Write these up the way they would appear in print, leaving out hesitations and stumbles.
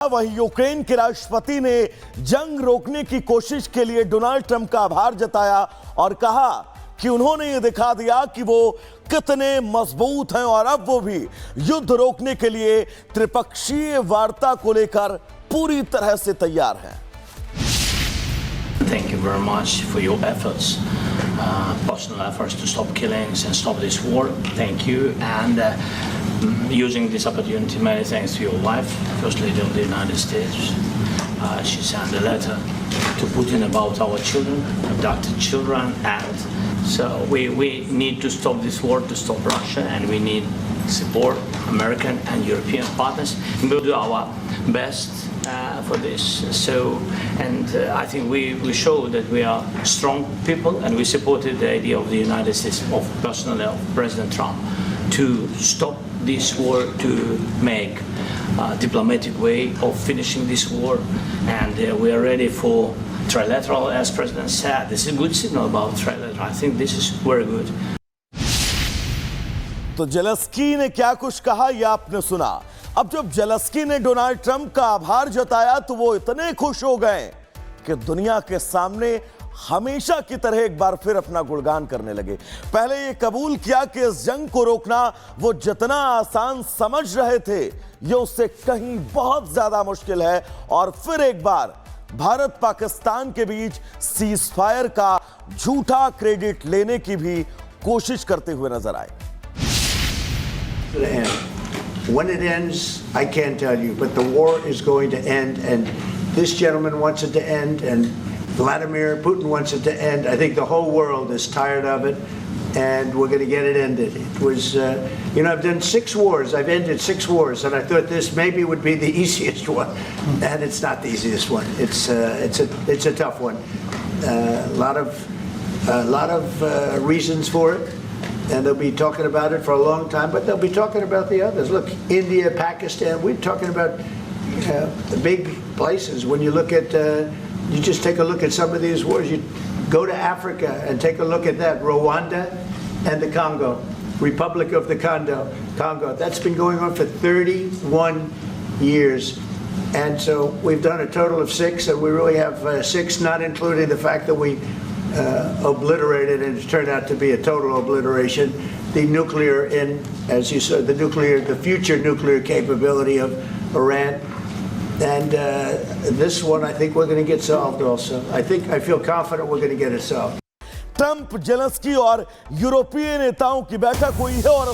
वहीं यूक्रेन के राष्ट्रपति ने जंग रोकने की कोशिश के लिए डोनाल्ड ट्रंप का आभार जताया और कहा कि उन्होंने ये दिखा दिया कि वो कितने मजबूत हैं और अब वो भी युद्ध रोकने के लिए त्रिपक्षीय वार्ता को लेकर पूरी तरह से तैयार हैं। Thank you very much for your efforts, personal efforts to stop killings and stop this war. Thank you, and using this opportunity, many thanks to your wife, First Lady of the United States. She sent a letter to Putin about our children, abducted children, and so we need to stop this war, to stop Russia, and we need support American and European partners. We'll do our best for this. So, and I think we show that we are strong people, and we supported the idea of the United States, of personally of President Trump, to stop this war, to make a diplomatic way of finishing this war, and we are ready for trilateral, as President said. This is a good signal about trilateral. I think this is very good. तो Zelensky ने क्या कुछ कहा ये आपने सुना। अब जब जेलेंस्की ने डोनाल्ड ट्रंप का आभार जताया तो वो इतने खुश हो गए कि दुनिया के सामने हमेशा की तरह एक बार फिर अपना गुणगान करने लगे। पहले ये कबूल किया कि इस जंग को रोकना वो जितना आसान समझ रहे थे ये उससे कहीं बहुत ज्यादा मुश्किल है, और फिर एक बार भारत पाकिस्तान के बीच सीज फायर का झूठा क्रेडिट लेने की भी कोशिश करते हुए नजर आए। When it ends, I can't tell you, but the war is going to end, and this gentleman wants it to end, and Vladimir Putin wants it to end. I think the whole world is tired of it, and we're going to get it ended. It was, I've done 6 wars. I've ended 6 wars, and I thought this maybe would be the easiest one, and it's not the easiest one. It's a tough one. A lot of reasons for it. And they'll be talking about it for a long time, but they'll be talking about the others. Look, India, Pakistan, we're talking about the big places. When you look at, you just take a look at some of these wars. You go to Africa and take a look at that. Rwanda and the Congo, Republic of the Congo. That's been going on for 31 years. And so we've done a total of 6, and we really have 6, not including the fact that we obliterated, and it turned out to be a total obliteration, the nuclear, as you said, the future nuclear capability of Iran. And this one, I think we're going to get solved also. I feel confident we're going to get it solved. Trump, Zelensky और यूरोपीय नेताओं की बैठक हुई है और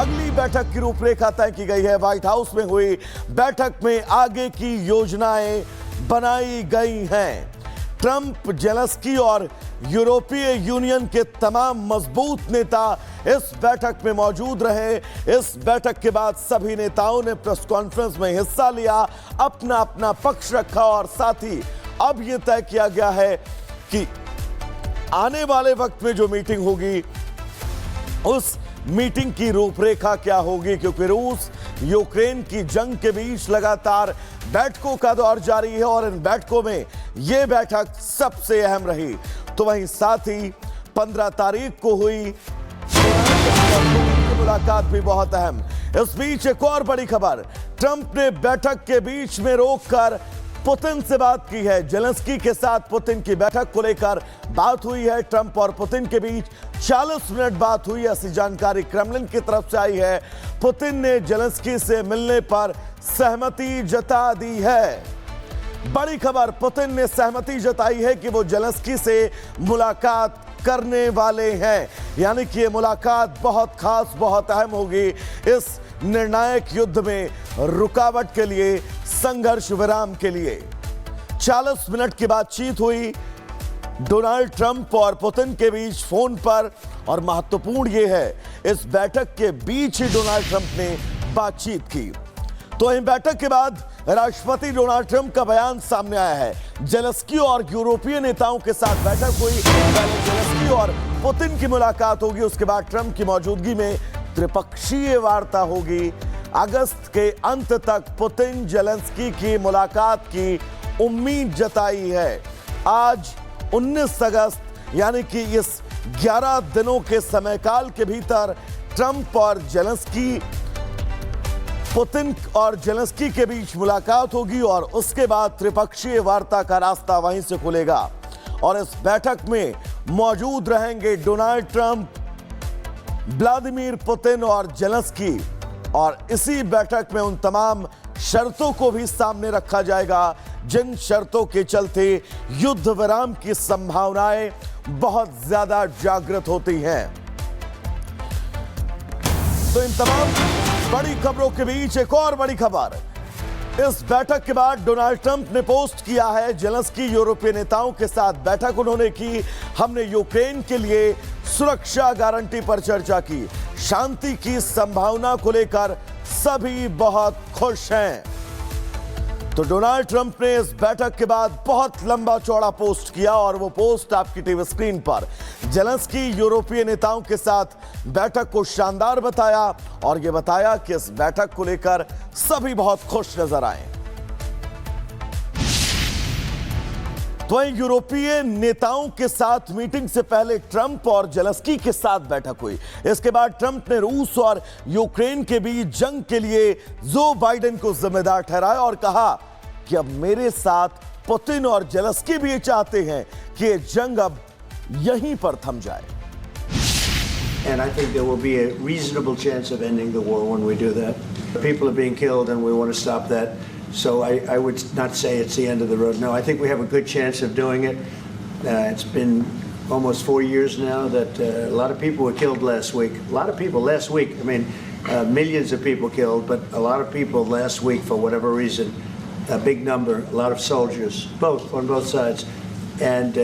अगली बैठक की रूपरेखा तय की गई है। व्हाइट हाउस में हुई बैठक में आगे की योजनाएं बनाई गई हैं। ट्रंप, जेलेंस्की और यूरोपीय यूनियन के तमाम मजबूत नेता इस बैठक में मौजूद रहे। इस बैठक के बाद सभी नेताओं ने प्रेस कॉन्फ्रेंस में हिस्सा लिया, अपना अपना पक्ष रखा, और साथ ही अब यह तय किया गया है कि आने वाले वक्त में जो मीटिंग होगी उस मीटिंग की रूपरेखा क्या होगी, क्योंकि रूस यूक्रेन की जंग के बीच लगातार बैठकों का दौर जारी है और इन बैठकों में यह बैठक सबसे अहम रही। तो वहीं साथ ही 15 तारीख को हुई मुलाकात भी बहुत अहम। इस बीच एक और बड़ी खबर, ट्रंप ने बैठक के बीच में रोककर पुतिन से बात की है। जेलेंस्की के साथ पुतिन की बैठक को लेकर बात हुई है। ट्रंप और पुतिन के बीच 40 मिनट बात हुई, ऐसी जानकारी क्रेमलिन की तरफ से आई है। पुतिन ने जेलेंस्की से मिलने पर सहमति जता दी है। बड़ी खबर, पुतिन ने सहमति जताई है कि वो जेलेंस्की से मुलाकात करने वाले हैं, यानी कि ये मुलाकात बहुत खास, बहुत अहम होगी इस निर्णायक युद्ध में रुकावट के लिए, संघर्ष विराम के लिए। 40 मिनट की बातचीत हुई डोनाल्ड ट्रंप और पुतिन के बीच फोन पर, और महत्वपूर्ण यह है इस बैठक के बीच ही डोनाल्ड ट्रंप ने बातचीत की। तो इन बैठक के बाद राष्ट्रपति डोनाल्ड ट्रंप का बयान सामने आया है। जेलेंस्की और यूरोपीय नेताओं के साथ बैठक हुई, पहले जेलेंस्की और पुतिन की मुलाकात होगी, उसके बाद ट्रंप की मौजूदगी में त्रिपक्षीय वार्ता होगी। अगस्त के अंत तक पुतिन जेलेंस्की की मुलाकात की उम्मीद जताई है। आज 19 अगस्त, यानी कि इस 11 दिनों के समयकाल के भीतर ट्रंप और जेलेंस्की पुतिन और जेलेंस्की के बीच मुलाकात होगी और उसके बाद त्रिपक्षीय वार्ता का रास्ता वहीं से खुलेगा और इस बैठक में मौजूद रहेंगे डोनाल्ड ट्रंप, व्लादिमीर पुतिन और जेलेंस्की। और इसी बैठक में उन तमाम शर्तों को भी सामने रखा जाएगा जिन शर्तों के चलते युद्ध विराम की संभावनाएं बहुत ज्यादा जागृत होती हैं। तो इन तमाम बड़ी खबरों के बीच एक और बड़ी खबर। इस बैठक के बाद डोनाल्ड ट्रंप ने पोस्ट किया है, जेलेंस्की यूरोपीय नेताओं के साथ बैठक उन्होंने की। हमने यूक्रेन के लिए सुरक्षा गारंटी पर चर्चा की। शांति की संभावना को लेकर सभी बहुत खुश हैं। तो डोनाल्ड ट्रंप ने इस बैठक के बाद बहुत लंबा चौड़ा पोस्ट किया और वो पोस्ट आपकी टीवी स्क्रीन पर। जेलेंस्की यूरोपीय नेताओं के साथ बैठक को शानदार बताया और ये बताया कि इस बैठक को लेकर सभी बहुत खुश नजर आए। तो यूरोपीय नेताओं के साथ मीटिंग से पहले ट्रंप और जेलेंस्की के साथ बैठक हुई। इसके बाद ट्रंप ने रूस और यूक्रेन के बीच जंग के लिए जो बाइडेन को जिम्मेदार ठहराया और कहा कि अब मेरे साथ पुतिन और जेलेंस्की भी चाहते हैं कि ये जंग अब यहीं पर थम जाए। And I think there will be a reasonable chance of ending the war when we do that. People are being killed and we want to stop that. So I would not say it's the end of the road. No, I think we have a good chance of doing it. It's been almost 4 years now that a lot of people were killed last week. A lot of people last week. I mean, millions of people killed, but a lot of people last week for whatever reason. A big number, a lot of soldiers, both on both sides. And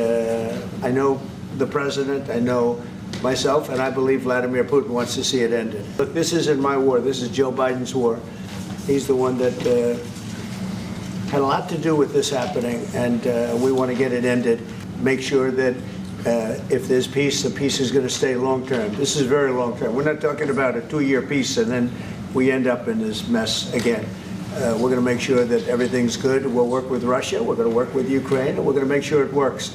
I know the president, I know myself, and I believe Vladimir Putin wants to see it ended. Look, this isn't my war. This is Joe Biden's war. He's the one that had a lot to do with this happening, and we want to get it ended. Make sure that if there's peace, the peace is going to stay long term. This is very long term. We're not talking about a 2-year peace and then we end up in this mess again. We're going to make sure that everything's good. We'll work with Russia. We're going to work with Ukraine, and we're going to make sure it works.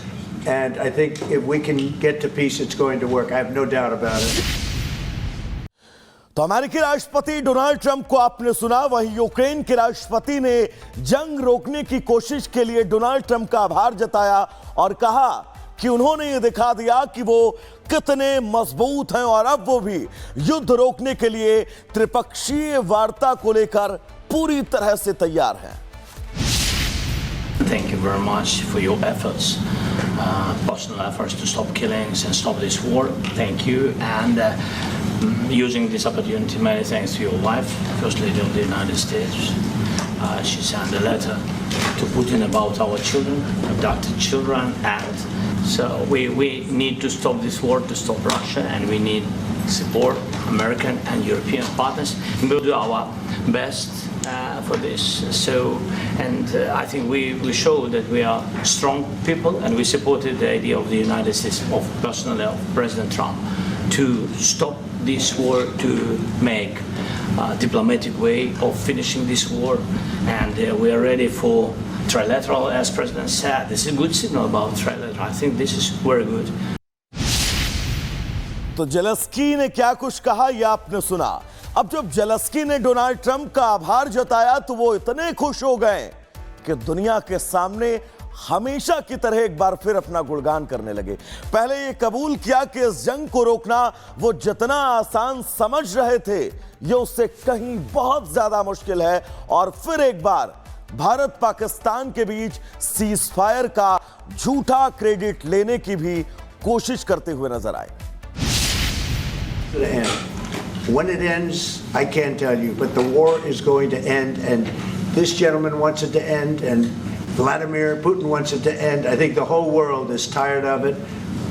And I think if we can get to peace, it's going to work. I have no doubt about it. तो अमेरिकी राष्ट्रपति Donald Trump को आपने सुना, वहीं Ukraine के राष्ट्रपति ने जंग रोकने की कोशिश के लिए डोनाल्ड ट्रंप का आभार जताया और कहा कि उन्होंने ये दिखा दिया कि वो कितने मजबूत हैं और अब वो भी युद्ध रोकने के लिए त्रिपक्षीय वार्ता को लेकर पूरी तरह से तैयार हैं। Thank you very much for your efforts, personal efforts to stop killings and stop this war. Thank you. And using this opportunity, many thanks to your wife, First Lady of the United States. She sent a letter to Putin about our children, abducted children, and so we need to stop this war, to stop Russia, and we need support American and European partners. We'll do our best for this. So, and I think we show that we are strong people, and we supported the idea of the United States, of personally of President Trump, to stop this war, to make a diplomatic way of finishing this war, and we are ready for trilateral, as President said. This is a good signal about trilateral. I think this is very good. तो Zelensky ने क्या कुछ कहा ये आपने सुना। अब जब जेलेंस्की ने डोनाल्ड ट्रंप का आभार जताया तो वो इतने खुश हो गए कि दुनिया के सामने हमेशा की तरह एक बार फिर अपना गुणगान करने लगे। पहले ये कबूल किया कि इस जंग को रोकना वो जितना आसान समझ रहे थे ये उससे कहीं बहुत ज्यादा मुश्किल है, और फिर एक बार भारत पाकिस्तान के बीच सीज फायर का झूठा क्रेडिट लेने की भी कोशिश करते हुए नजर आए। When it ends, I can't tell you, but the war is going to end, and this gentleman wants it to end, and Vladimir Putin wants it to end. I think the whole world is tired of it,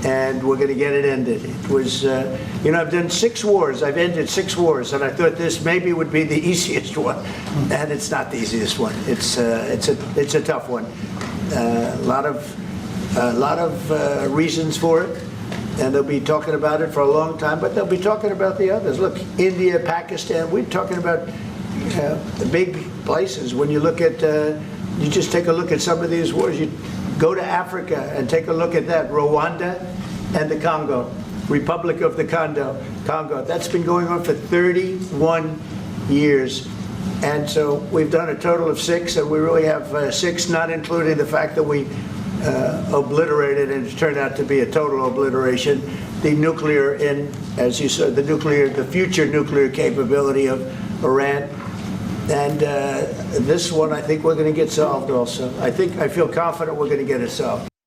and we're going to get it ended. It was, I've done 6 wars. I've ended 6 wars, and I thought this maybe would be the easiest one, and it's not the easiest one. It's a tough one. A lot of reasons for it. And they'll be talking about it for a long time, but they'll be talking about the others. Look, India, Pakistan, we're talking about the big places. When you look at, you just take a look at some of these wars. You go to Africa and take a look at that. Rwanda and the Congo, Republic of the Congo. That's been going on for 31 years. And so we've done a total of 6, and we really have 6, not including the fact that we obliterated, and it turned out to be a total obliteration, the nuclear, as you said, the future nuclear capability of Iran. And this one, I think we're going to get solved also. I feel confident we're going to get it solved.